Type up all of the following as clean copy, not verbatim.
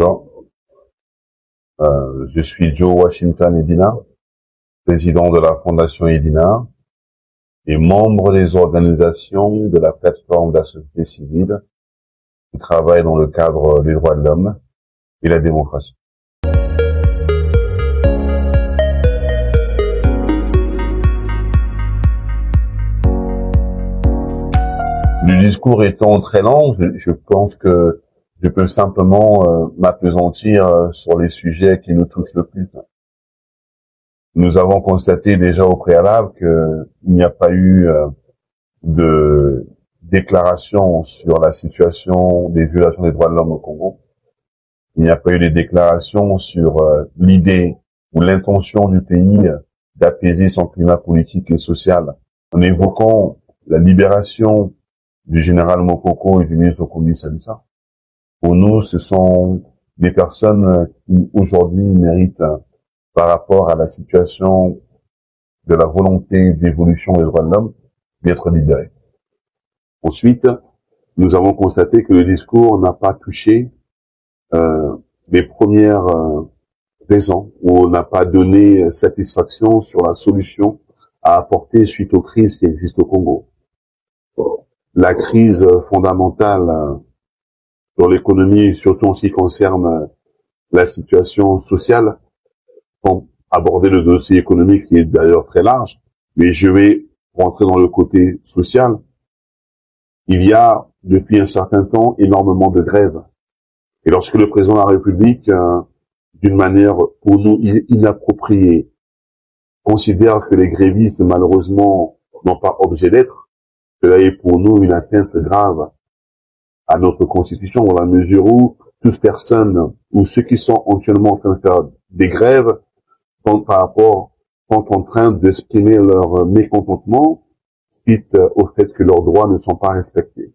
Bonjour, je suis Joe Washington Edina, président de la Fondation Edina et membre des organisations de la plateforme de la société civile qui travaille dans le cadre des droits de l'homme et la démocratie. Le discours étant très long, je pense que je peux simplement m'appesantir sur les sujets qui nous touchent le plus. Nous avons constaté déjà au préalable qu'il n'y a pas eu de déclaration sur la situation des violations des droits de l'homme au Congo. Il n'y a pas eu de déclaration sur l'idée ou l'intention du pays d'apaiser son climat politique et social en évoquant la libération du général Mokoko et du ministre Kondi Salissa. Pour nous, ce sont des personnes qui aujourd'hui méritent, par rapport à la situation de la volonté d'évolution des droits de l'homme, d'être libérées. Ensuite, nous avons constaté que le discours n'a pas touché les premières raisons, où on n'a pas donné satisfaction sur la solution à apporter suite aux crises qui existent au Congo. La crise fondamentale dans l'économie, surtout en ce qui concerne la situation sociale, pour aborder le dossier économique qui est d'ailleurs très large, mais je vais rentrer dans le côté social. Il y a, depuis un certain temps, énormément de grèves. Et lorsque le président de la République, d'une manière pour nous inappropriée, considère que les grévistes, malheureusement, n'ont pas objet d'être, cela est pour nous une atteinte grave à notre constitution, dans la mesure où toute personne ou ceux qui sont actuellement en train de faire des grèves sont en train d'exprimer leur mécontentement suite au fait que leurs droits ne sont pas respectés,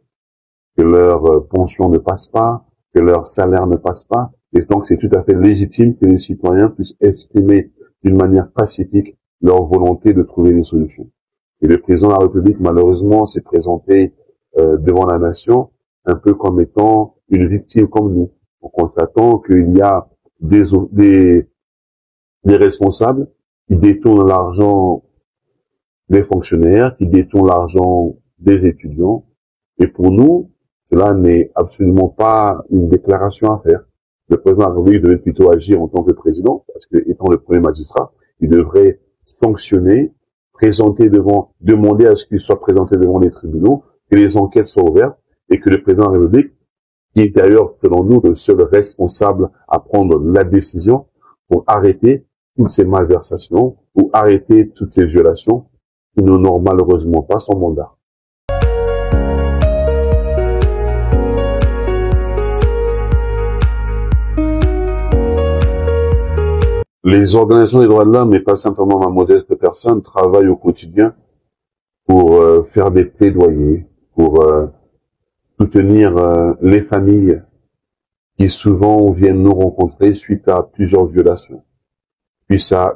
que leur pension ne passe pas, que leur salaire ne passe pas, et donc c'est tout à fait légitime que les citoyens puissent exprimer d'une manière pacifique leur volonté de trouver des solutions. Et le président de la République, malheureusement, s'est présenté devant la nation un peu comme étant une victime comme nous, en constatant qu'il y a des responsables qui détournent l'argent des fonctionnaires, qui détournent l'argent des étudiants. Et pour nous, cela n'est absolument pas une déclaration à faire. Le président de la République devait plutôt agir en tant que président, parce que, étant le premier magistrat, il devrait sanctionner, demander à ce qu'il soit présenté devant les tribunaux, que les enquêtes soient ouvertes, et que le président de la République, qui est d'ailleurs, selon nous, le seul responsable à prendre la décision pour arrêter toutes ces malversations ou arrêter toutes ces violations qui n'honorent malheureusement pas son mandat. Les organisations des droits de l'homme, et pas simplement ma modeste personne, travaillent au quotidien pour faire des plaidoyers, pour soutenir les familles qui souvent viennent nous rencontrer suite à plusieurs violations,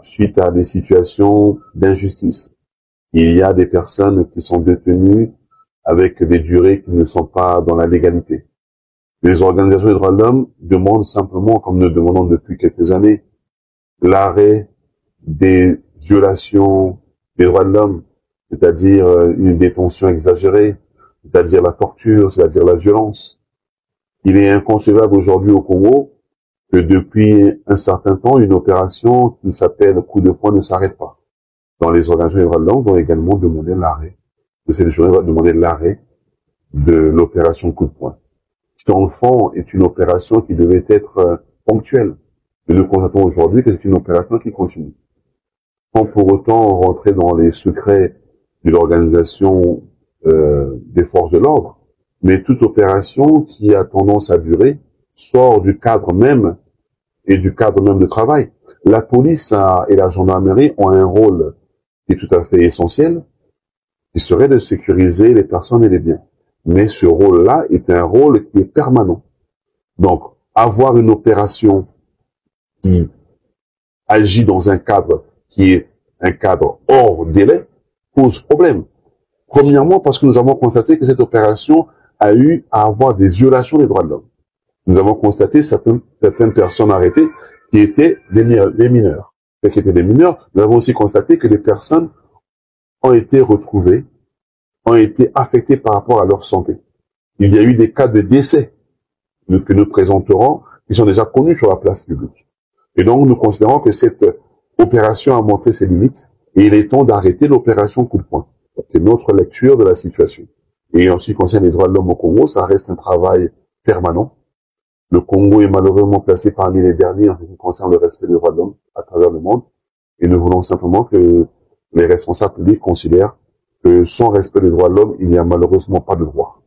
suite à des situations d'injustice. Il y a des personnes qui sont détenues avec des durées qui ne sont pas dans la légalité. Les organisations des droits de l'homme demandent simplement, comme nous demandons depuis quelques années, l'arrêt des violations des droits de l'homme, c'est-à-dire une détention exagérée, c'est-à-dire la torture, c'est-à-dire la violence. Il est inconcevable aujourd'hui au Congo que depuis un certain temps, une opération qui s'appelle coup de poing ne s'arrête pas. Dans les organisations des droits de l'homme, vont également demander l'arrêt de cette journée, va demander l'arrêt de l'opération coup de poing. Qui en fond est une opération qui devait être ponctuelle. Et nous constatons aujourd'hui que c'est une opération qui continue. Sans pour autant rentrer dans les secrets de l'organisation des forces de l'ordre, mais toute opération qui a tendance à durer sort du cadre même et du cadre même de travail. La police et la gendarmerie ont un rôle qui est tout à fait essentiel, qui serait de sécuriser les personnes et les biens. Mais ce rôle-là est un rôle qui est permanent. Donc, avoir une opération qui agit dans un cadre qui est un cadre hors délai pose problème. Premièrement, parce que nous avons constaté que cette opération a eu à avoir des violations des droits de l'homme. nous avons constaté certaines personnes arrêtées qui étaient des mineurs. Qui étaient des mineurs, nous avons aussi constaté que des personnes ont été retrouvées, ont été affectées par rapport à leur santé. Il y a eu des cas de décès que nous présenterons, qui sont déjà connus sur la place publique. Et donc, nous considérons que cette opération a montré ses limites, et il est temps d'arrêter l'opération coup de poing. C'est notre lecture de la situation. Et en ce qui concerne les droits de l'homme au Congo, ça reste un travail permanent. Le Congo est malheureusement placé parmi les derniers en ce qui concerne le respect des droits de l'homme à travers le monde. Et nous voulons simplement que les responsables publics considèrent que sans respect des droits de l'homme, il n'y a malheureusement pas de droit.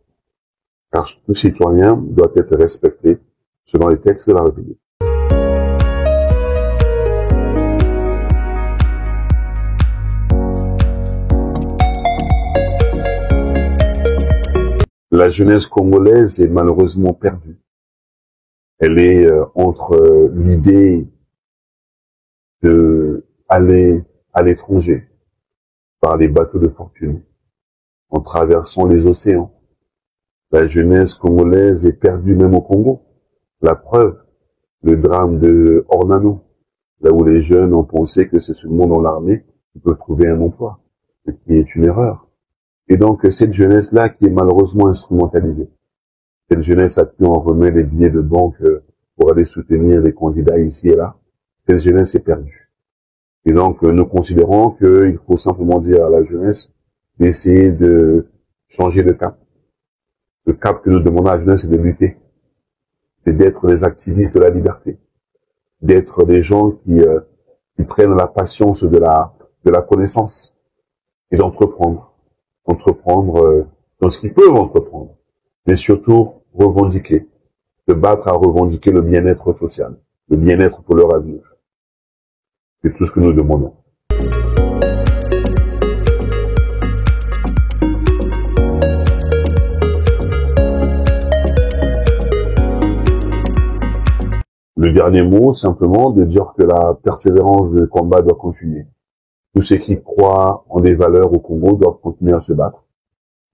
Car tout citoyen doit être respecté selon les textes de la République. La jeunesse congolaise est malheureusement perdue. Elle est entre l'idée de aller à l'étranger par les bateaux de fortune, en traversant les océans. La jeunesse congolaise est perdue même au Congo. La preuve, le drame de Ornano, là où les jeunes ont pensé que c'est seulement dans l'armée qu'ils peuvent trouver un emploi, ce qui est une erreur. Et donc, cette jeunesse-là qui est malheureusement instrumentalisée. Cette jeunesse à qui on remet les billets de banque pour aller soutenir les candidats ici et là. Cette jeunesse est perdue. Et donc, nous considérons qu'il faut simplement dire à la jeunesse d'essayer de changer de cap. Le cap que nous demandons à la jeunesse, c'est de lutter. C'est d'être des activistes de la liberté. D'être des gens qui prennent la patience de la connaissance. Et d'entreprendre. Entreprendre dans ce qu'ils peuvent entreprendre. Mais surtout, revendiquer. Se battre à revendiquer le bien-être social. Le bien-être pour leur avenir. C'est tout ce que nous demandons. Le dernier mot, simplement, de dire que la persévérance du combat doit continuer. Tous ceux qui croient en des valeurs au Congo doivent continuer à se battre.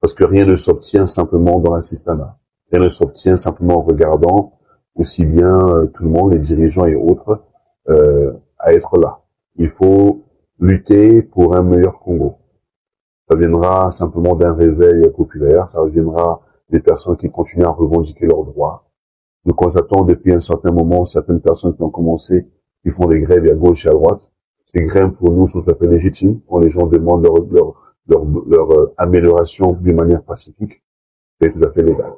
Parce que rien ne s'obtient simplement dans l'assistanat. Rien ne s'obtient simplement en regardant aussi bien tout le monde, les dirigeants et autres, à être là. Il faut lutter pour un meilleur Congo. Ça viendra simplement d'un réveil populaire, ça viendra des personnes qui continuent à revendiquer leurs droits. Nous constatons depuis un certain moment certaines personnes qui ont commencé, qui font des grèves à gauche et à droite. Ces grèves pour nous sont tout à fait légitimes, quand les gens demandent leur amélioration d'une manière pacifique, c'est tout à fait légal.